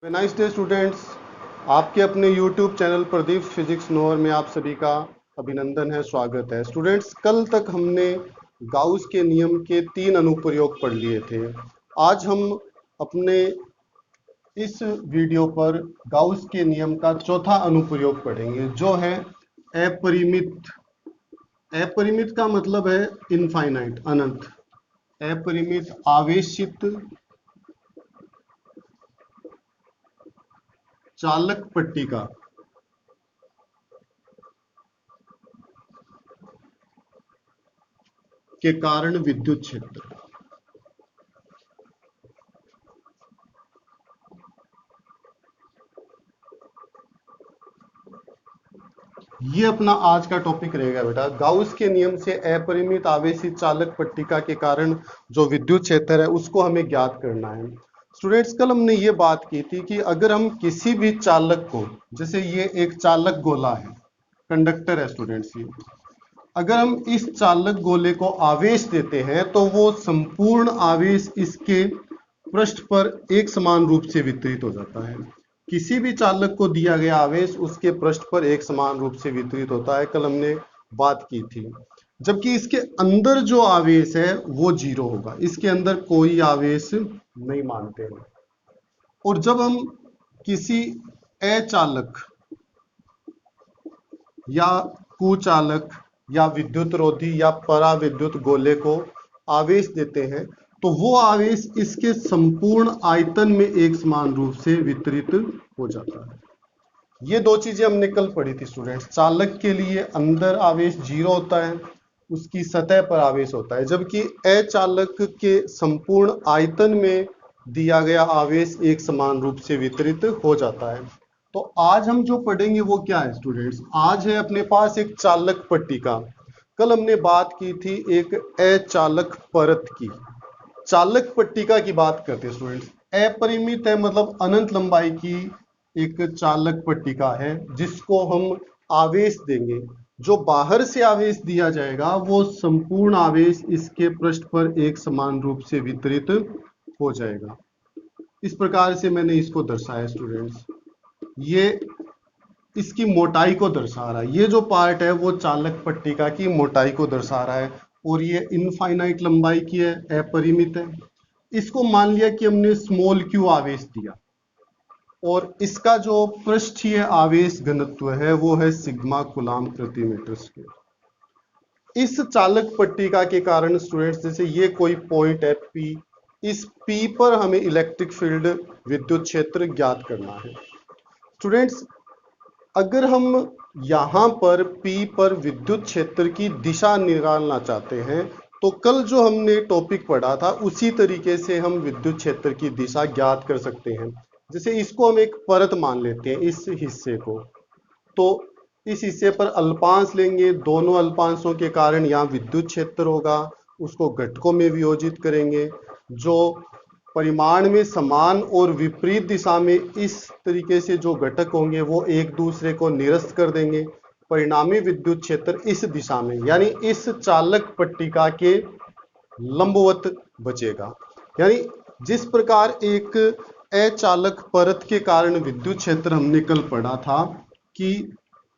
Nice day students. आपके अपने YouTube channel Pradeep physics नोर में आप सभी का अभिनंदन है, स्वागत है। स्टूडेंट्स, कल तक हमने गाउस के नियम के 3 अनुप्रयोग पढ़ लिए थे। आज हम अपने इस वीडियो पर गाउस के नियम का चौथा अनुप्रयोग पढ़ेंगे, जो है अपरिमित। अपरिमित का मतलब है इनफाइनाइट, अनंत। अपरिमित आवेशित चालक पट्टिका के कारण विद्युत क्षेत्र। ये अपना आज का टॉपिक रहेगा बेटा। गाउस के नियम से अपरिमित आवेशित चालक पट्टिका के कारण जो विद्युत क्षेत्र है उसको हमें ज्ञात करना है। स्टूडेंट्स, कल हमने ये बात की थी कि अगर हम किसी भी चालक को, जैसे ये एक चालक गोला है, कंडक्टर है स्टूडेंट्स, ये अगर हम इस चालक गोले को आवेश देते हैं तो वो संपूर्ण आवेश इसके पृष्ठ पर एक समान रूप से वितरित हो जाता है। किसी भी चालक को दिया गया आवेश उसके पृष्ठ पर एक समान रूप से वितरित होता है, कल हमने बात की थी। जबकि इसके अंदर जो आवेश है वो जीरो होगा, इसके अंदर कोई आवेश नहीं मानते हैं। और जब हम किसी अचालक या कुचालक या विद्युत रोधी या पराविद्युत गोले को आवेश देते हैं तो वो आवेश इसके संपूर्ण आयतन में एक समान रूप से वितरित हो जाता है। ये दो चीजें हमने कल पढ़ी थी स्टूडेंट्स। चालक के लिए अंदर आवेश जीरो होता है, उसकी सतह पर आवेश होता है, जबकि अचालक के संपूर्ण आयतन में दिया गया आवेश एक समान रूप से वितरित हो जाता है। तो आज हम जो पढ़ेंगे वो क्या है स्टूडेंट्स? आज है अपने पास एक चालक पट्टिका। कल हमने बात की थी एक अचालक परत की। चालक पट्टिका की बात करते हैं स्टूडेंट्स। अपरिमित है मतलब अनंत लंबाई की एक चालक पट्टिका है जिसको हम आवेश देंगे। जो बाहर से आवेश दिया जाएगा वो संपूर्ण आवेश इसके पृष्ठ पर एक समान रूप से वितरित हो जाएगा। इस प्रकार से मैंने इसको दर्शाया स्टूडेंट्स। ये इसकी मोटाई को दर्शा रहा है। ये जो पार्ट है वो चालक पट्टिका की मोटाई को दर्शा रहा है और ये इनफाइनाइट लंबाई की है, अपरिमित है। इसको मान लिया कि हमने स्मॉल क्यू आवेश दिया और इसका जो पृष्ठीय आवेश घनत्व है वो है सिग्मा कूलाम प्रति मीटर स्क्वायर। इस चालक पट्टिका के कारण स्टूडेंट्स, जैसे ये कोई पॉइंट है P, इस P पर हमें इलेक्ट्रिक फील्ड, विद्युत क्षेत्र ज्ञात करना है। स्टूडेंट्स, अगर हम यहां पर P पर विद्युत क्षेत्र की दिशा निकालना चाहते हैं तो कल जो हमने टॉपिक पढ़ा था उसी तरीके से हम विद्युत क्षेत्र की दिशा ज्ञात कर सकते हैं। जैसे इसको हम एक परत मान लेते हैं, इस हिस्से को, तो इस हिस्से पर अल्पांश लेंगे, दोनों अल्पांशों के कारण यहाँ विद्युत क्षेत्र होगा, उसको घटकों में वियोजित करेंगे। जो परिमाण में समान और विपरीत दिशा में इस तरीके से जो घटक होंगे वो एक दूसरे को निरस्त कर देंगे। परिणामी विद्युत क्षेत्र इस दिशा में यानी इस चालक पट्टिका के लंबवत बचेगा। यानी जिस प्रकार एक अचालक परत के कारण विद्युत क्षेत्र हमने कल पढ़ा था कि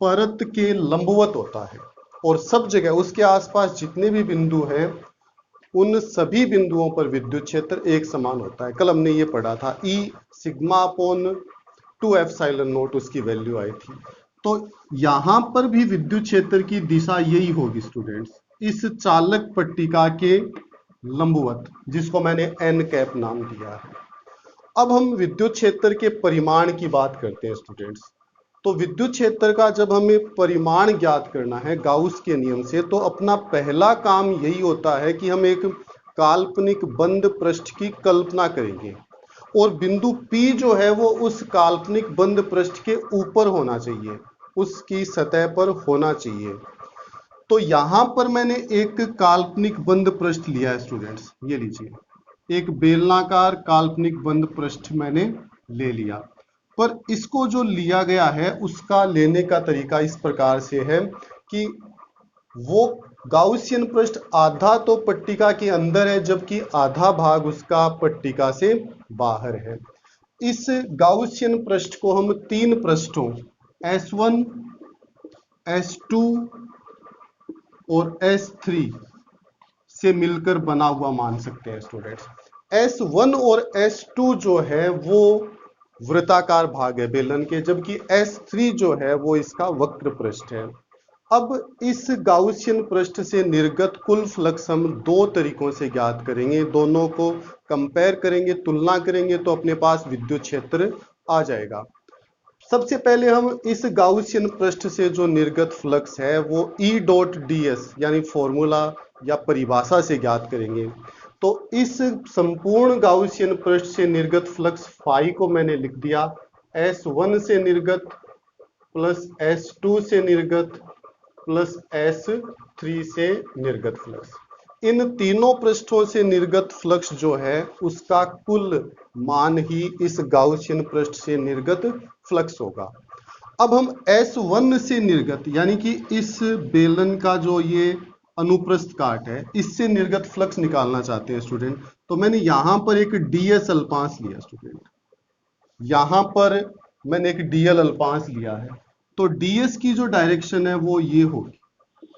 परत के लंबवत होता है और सब जगह उसके आसपास जितने भी बिंदु हैं उन सभी बिंदुओं पर विद्युत क्षेत्र एक समान होता है। कल हमने ये पढ़ा था, E sigma upon 2 epsilon not उसकी वैल्यू आई थी। तो यहां पर भी विद्युत क्षेत्र की दिशा यही होगी स्टूडेंट्स, इस चालक पट्टिका के लंबवत, जिसको मैंने n कैप नाम दिया है। अब हम विद्युत क्षेत्र के परिमाण की बात करते हैं स्टूडेंट्स। तो विद्युत क्षेत्र का जब हमें परिमाण ज्ञात करना है गाउस के नियम से, तो अपना पहला काम यही होता है कि हम एक काल्पनिक बंद पृष्ठ की कल्पना करेंगे और बिंदु P जो है वो उस काल्पनिक बंद पृष्ठ के ऊपर होना चाहिए, उसकी सतह पर होना चाहिए। तो यहां पर मैंने एक काल्पनिक बंद पृष्ठ लिया है स्टूडेंट्स, ये लीजिए, एक बेलनाकार काल्पनिक बंद पृष्ठ मैंने ले लिया। पर इसको जो लिया गया है उसका लेने का तरीका इस प्रकार से है कि वो गाउसियन पृष्ठ आधा तो पट्टिका के अंदर है जबकि आधा भाग उसका पट्टिका से बाहर है। इस गाउसियन पृष्ठ को हम तीन पृष्ठों S1, S2 और S3 से मिलकर बना हुआ मान सकते हैं स्टूडेंट्स। S1 और S2 जो है वो वृत्ताकार भाग है बेलन के, जबकि S3 जो है वो इसका वक्र पृष्ठ है। अब इस गाउसियन पृष्ठ से निर्गत कुल फ्लक्स हम दो तरीकों से ज्ञात करेंगे, दोनों को कंपेयर करेंगे, तुलना करेंगे तो अपने पास विद्युत क्षेत्र आ जाएगा। सबसे पहले हम इस गाउसियन पृष्ठ से जो निर्गत फ्लक्स है वो E डॉट ds यानी फॉर्मूला या परिभाषा से ज्ञात करेंगे। तो इस संपूर्ण गाउसियन पृष्ठ से निर्गत फ्लक्स फाई को मैंने लिख दिया S1 से निर्गत प्लस S2 से निर्गत प्लस S3 से निर्गत फ्लक्स। इन तीनों पृष्ठों से निर्गत फ्लक्स जो है उसका कुल मान ही इस गाउसियन पृष्ठ से निर्गत फ्लक्स होगा। अब हम S1 से निर्गत यानी कि इस बेलन का जो ये अनुप्रस्थ काट है इससे निर्गत फ्लक्स निकालना चाहते हैं स्टूडेंट। तो मैंने यहां पर एक ds अल्पांश लिया स्टूडेंट, यहां पर मैंने एक dl अल्पांश लिया है। तो ds की जो डायरेक्शन है वो ये होगी,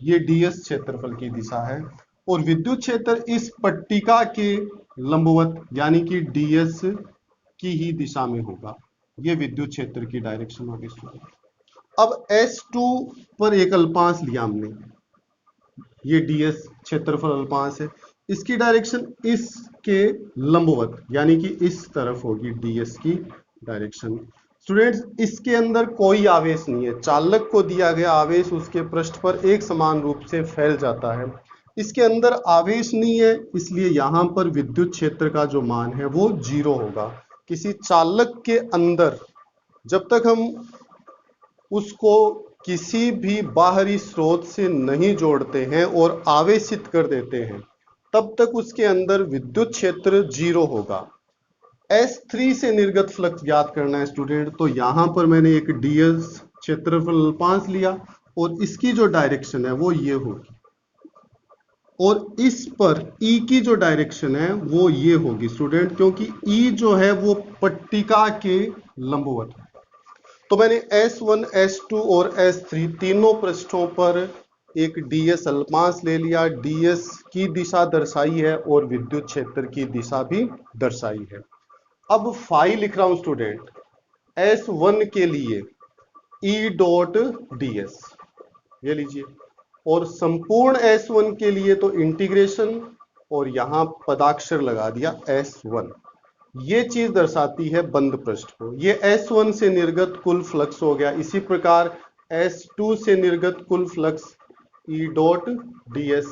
ये ds क्षेत्रफल की दिशा है और विद्युत क्षेत्र इस पट्टिका के लंबवत यानी कि ds की ही दिशा में होगा। ये विद्युत क्षेत्र की डायरेक्शन होगी स्टूडेंट। अब S2 पर एक अल्पांश लिया हमने, ये ds क्षेत्रफल अल्पांश है, इसकी डायरेक्शन इसके लंबवत यानी कि इस तरफ होगी ds की डायरेक्शन। स्टूडेंट्स इसके अंदर कोई आवेश नहीं है, चालक को दिया गया आवेश उसके पृष्ठ पर एक समान रूप से फैल जाता है। इसके अंदर आवेश नहीं है, इसलिए यहां पर विद्युत क्षेत्र का जो मान है वो 0 होगा। किसी चालक के अंदर जब तक हम उसको किसी भी बाहरी स्रोत से नहीं जोड़ते हैं और आवेशित कर देते हैं तब तक उसके अंदर विद्युत क्षेत्र 0 होगा। S3 से निर्गत फ्लक्स ज्ञात करना है स्टूडेंट, तो यहां पर मैंने एक ds क्षेत्रफल अल्पांश लिया और इसकी जो डायरेक्शन है वो ये होगी और इस पर E की जो डायरेक्शन है वो ये होगी स्टूडेंट, क्योंकि E जो है वो पट्टिका के लंबवत है। तो मैंने S1, S2 और S3 तीनों पृष्ठों पर एक ds अल्पांश ले लिया, ds की दिशा दर्शाई है और विद्युत क्षेत्र की दिशा भी दर्शाई है। अब फाई लिख रहा हूं स्टूडेंट S1 के लिए E डॉट ds, ये लीजिए, और संपूर्ण S1 के लिए तो इंटीग्रेशन और यहां पदाक्षर लगा दिया S1। ये चीज दर्शाती है बंद पृष्ठ को। ये S1 से निर्गत कुल फ्लक्स हो गया। इसी प्रकार S2 से निर्गत कुल फ्लक्स E डॉट ds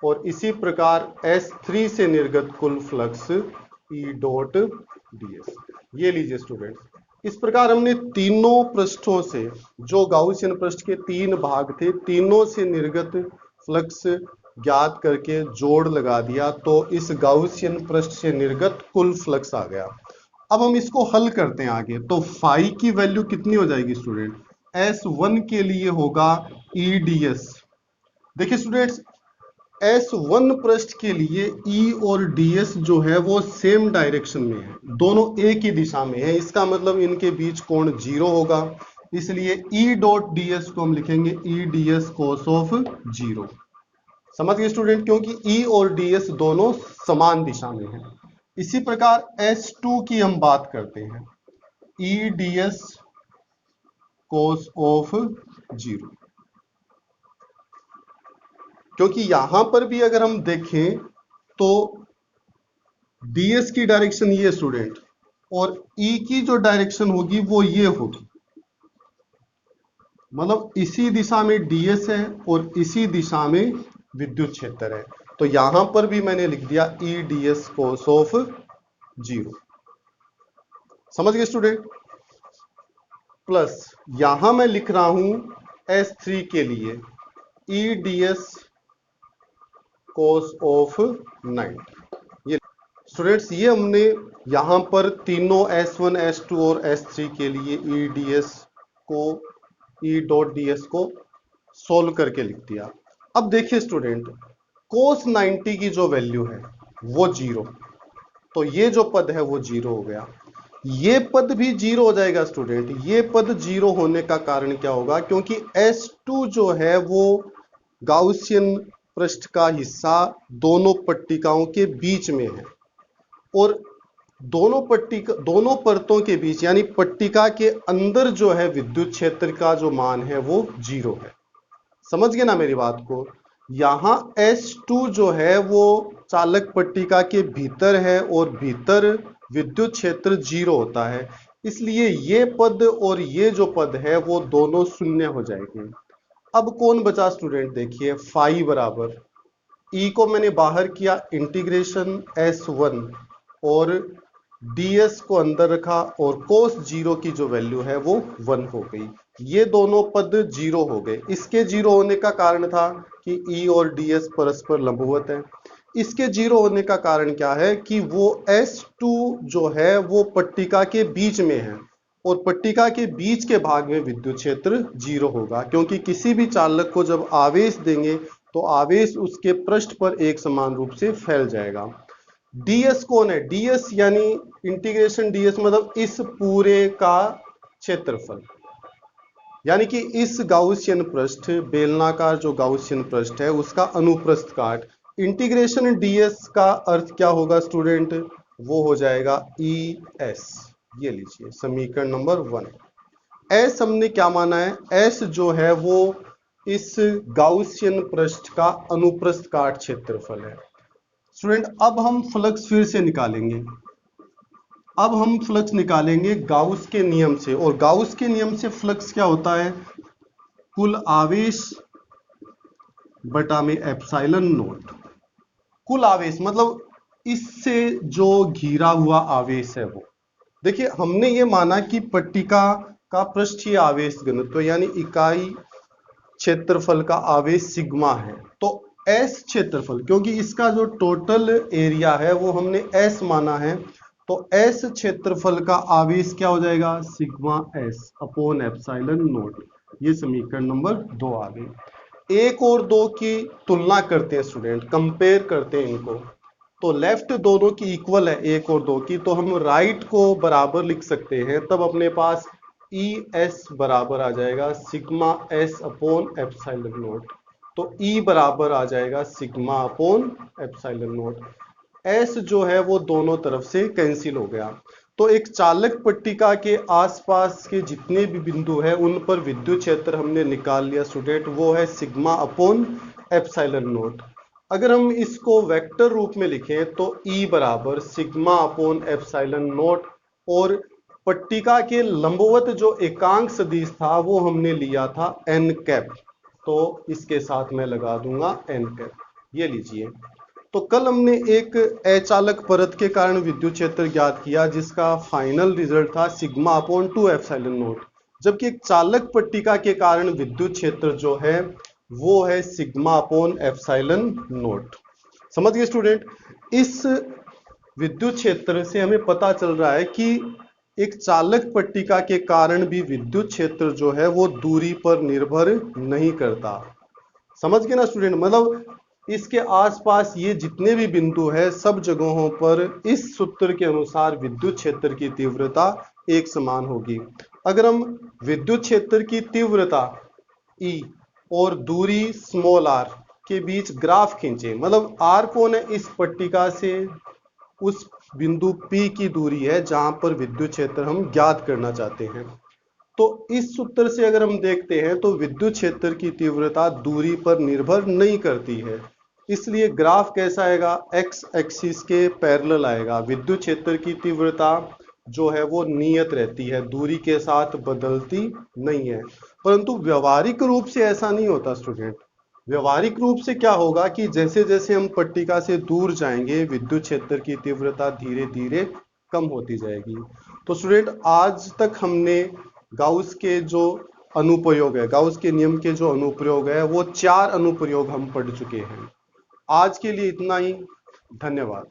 और इसी प्रकार S3 से निर्गत कुल फ्लक्स E डॉट ds। ये लीजिए स्टूडेंट्स, इस प्रकार हमने तीनों पृष्ठों से, जो गाउसियन पृष्ठ के तीन भाग थे, तीनों से निर्गत फ्लक्स ज्ञात करके जोड़ लगा दिया तो इस गाउसियन पृष्ठ से निर्गत कुल फ्लक्स आ गया। अब हम इसको हल करते हैं आगे, तो फाई की वैल्यू कितनी हो जाएगी स्टूडेंट? S1 के लिए होगा E ds। देखिए स्टूडेंट्स, S1 पृष्ठ के लिए E और ds जो है वो सेम डायरेक्शन में है, दोनों एक ही दिशा में है। इसका मतलब इनके बीच कोण 0 होगा, इसलिए E डॉट ds को हम लिखेंगे E ds cos ऑफ 0। समझ गए स्टूडेंट, क्योंकि E और ds दोनों समान दिशा में है। इसी प्रकार S2 की हम बात करते हैं, E ds cos ऑफ 0, क्योंकि यहां पर भी अगर हम देखें तो ds की डायरेक्शन ये स्टूडेंट और E की जो डायरेक्शन होगी वो ये होगी, मतलब इसी दिशा में ds है और इसी दिशा में विद्युत क्षेत्र है। तो यहां पर भी मैंने लिख दिया E ds cos ऑफ 0। समझ गए स्टूडेंट? प्लस यहां मैं लिख रहा हूं S3 के लिए E ds cos ऑफ 90। ये स्टूडेंट्स, ये हमने यहां पर तीनों S1, S2 और S3 के लिए E ds को, E डॉट ds को सोल्व करके लिख दिया। अब देखिए स्टूडेंट, cos 90 की जो वैल्यू है वो 0, तो ये जो पद है वो 0 हो गया। ये पद भी जीरो हो जाएगा स्टूडेंट। ये पद जीरो होने का कारण क्या होगा, क्योंकि S2 जो है वो गाउसियन पृष्ठ का हिस्सा दोनों पट्टिकाओं के बीच में है, और दोनों परतों के बीच यानी पट्टिका के अंदर जो है विद्युत क्षेत्र का जो मान है वो जीरो है। समझ गए ना मेरी बात को। यहां S2 जो है वो चालक पट्टिका के भीतर है और भीतर विद्युत क्षेत्र जीरो होता है, इसलिए ये पद और ये जो पद है वो दोनों शून्य हो जाएंगे। अब कौन बचा स्टूडेंट, देखिए फाई बराबर ई को मैंने बाहर किया, इंटीग्रेशन S1 और ds को अंदर रखा, और cos जीरो की जो वैल्यू है वो 1 हो गई। ये दोनों पद जीरो हो गए। इसके जीरो होने का कारण था कि E और ds परस्पर लंबवत है। इसके जीरो होने का कारण क्या है कि वो S2 जो है वो पट्टिका के बीच में है, और पट्टिका के बीच के भाग में विद्युत क्षेत्र जीरो होगा, क्योंकि किसी भी चालक को जब आवेश देंगे तो आवेश उसके पृष्ठ पर एक समान रूप से फैल जाएगा। ds कौन है, ds यानी इंटीग्रेशन ds मतलब इस पूरे का क्षेत्रफल, यानी कि इस गाउसियन पृष्ठ, बेलनाकार जो गाउसियन पृष्ठ है उसका अनुप्रस्थ काट। इंटीग्रेशन ds का अर्थ क्या होगा स्टूडेंट, वो हो जाएगा es। ये लीजिए समीकरण नंबर 1। s हमने क्या माना है, s जो है वो इस गाउसियन पृष्ठ का अनुप्रस्थ काट क्षेत्रफल है। स्टूडेंट अब हम फ्लक्स फिर से निकालेंगे। अब हम फ्लक्स निकालेंगे गाउस के नियम से, और गाउस के नियम से फ्लक्स क्या होता है, कुल आवेश बटा में एप्सिलॉन नॉट। कुल आवेश मतलब इससे जो घिरा हुआ आवेश है वो, देखिए हमने ये माना कि पट्टिका का पृष्ठीय आवेश घनत्व यानी इकाई क्षेत्रफल का आवेश सिग्मा है, तो S क्षेत्रफल, क्योंकि इसका जो टोटल एरिया है वो हमने S माना है, तो S क्षेत्रफल का आवेश क्या हो जाएगा, sigma S upon epsilon not. ये समीकरण नंबर 2 आ गई। 1 और 2 की तुलना करते हैं स्टूडेंट, कंपेयर करते हैं इनको, तो लेफ्ट दोनों की इक्वल है 1 और 2 की, तो हम राइट को बराबर लिख सकते हैं, तब अपने पास ES बराबर आ जाएगा sigma S upon epsilon not. तो E बराबर आ जाएगा sigma upon epsilon not. S जो है वो दोनों तरफ से कैंसिल हो गया, तो एक चालक पट्टिका के आसपास के जितने भी बिंदु है उन पर विद्युत क्षेत्र हमने निकाल लिया स्टूडेंट, वो है सिग्मा अपॉन एप्सिलॉन नॉट। अगर हम इसको वेक्टर रूप में लिखें तो E बराबर सिग्मा अपॉन एप्सिलॉन नॉट, और पट्टिका के लंबवत जो एकांक सदिश था वो हमने लिया था n कैप, तो इसके साथ मैं लगा दूंगा n कैप। ये लीजिए, तो कल हमने एक अचालक परत के कारण विद्युत क्षेत्र ज्ञात किया जिसका फाइनल रिजल्ट था सिग्मा अपॉन 2 एप्सिलॉन नॉट, जबकि एक चालक पट्टिका के कारण विद्युत क्षेत्र जो है वो है सिग्मा अपॉन एप्सिलॉन नॉट। समझ गए स्टूडेंट। इस विद्युत क्षेत्र से हमें पता चल रहा है कि एक चालक पट्टिका के कारण भी विद्युत क्षेत्र जो है वो दूरी पर निर्भर नहीं करता। समझ गए ना स्टूडेंट, मतलब इसके आसपास ये जितने भी बिंदु है सब जगहों पर इस सूत्र के अनुसार विद्युत क्षेत्र की तीव्रता एक समान होगी। अगर हम विद्युत क्षेत्र की तीव्रता E और दूरी स्मॉल r के बीच ग्राफ खींचे, मतलब r कौन है, इस पट्टिका से उस बिंदु P की दूरी है जहां पर विद्युत क्षेत्र हम ज्ञात करना चाहते हैं, तो इस सूत्र से अगर हम देखते हैं तो विद्युत क्षेत्र की तीव्रता दूरी पर निर्भर नहीं करती है, इसलिए ग्राफ कैसा आएगा, x एक्सिस के पैरेलल आएगा। विद्युत क्षेत्र की तीव्रता जो है वो नियत रहती है, दूरी के साथ बदलती नहीं है। परंतु व्यवहारिक रूप से ऐसा नहीं होता स्टूडेंट। व्यवहारिक रूप से क्या होगा कि जैसे जैसे हम पट्टिका से दूर जाएंगे विद्युत क्षेत्र की तीव्रता धीरे धीरे कम होती जाएगी। तो स्टूडेंट आज तक हमने गाउस के जो अनुप्रयोग है, गाउस के नियम के जो अनुप्रयोग है वो 4 अनुप्रयोग हम पढ़ चुके हैं। आज के लिए इतना ही, धन्यवाद।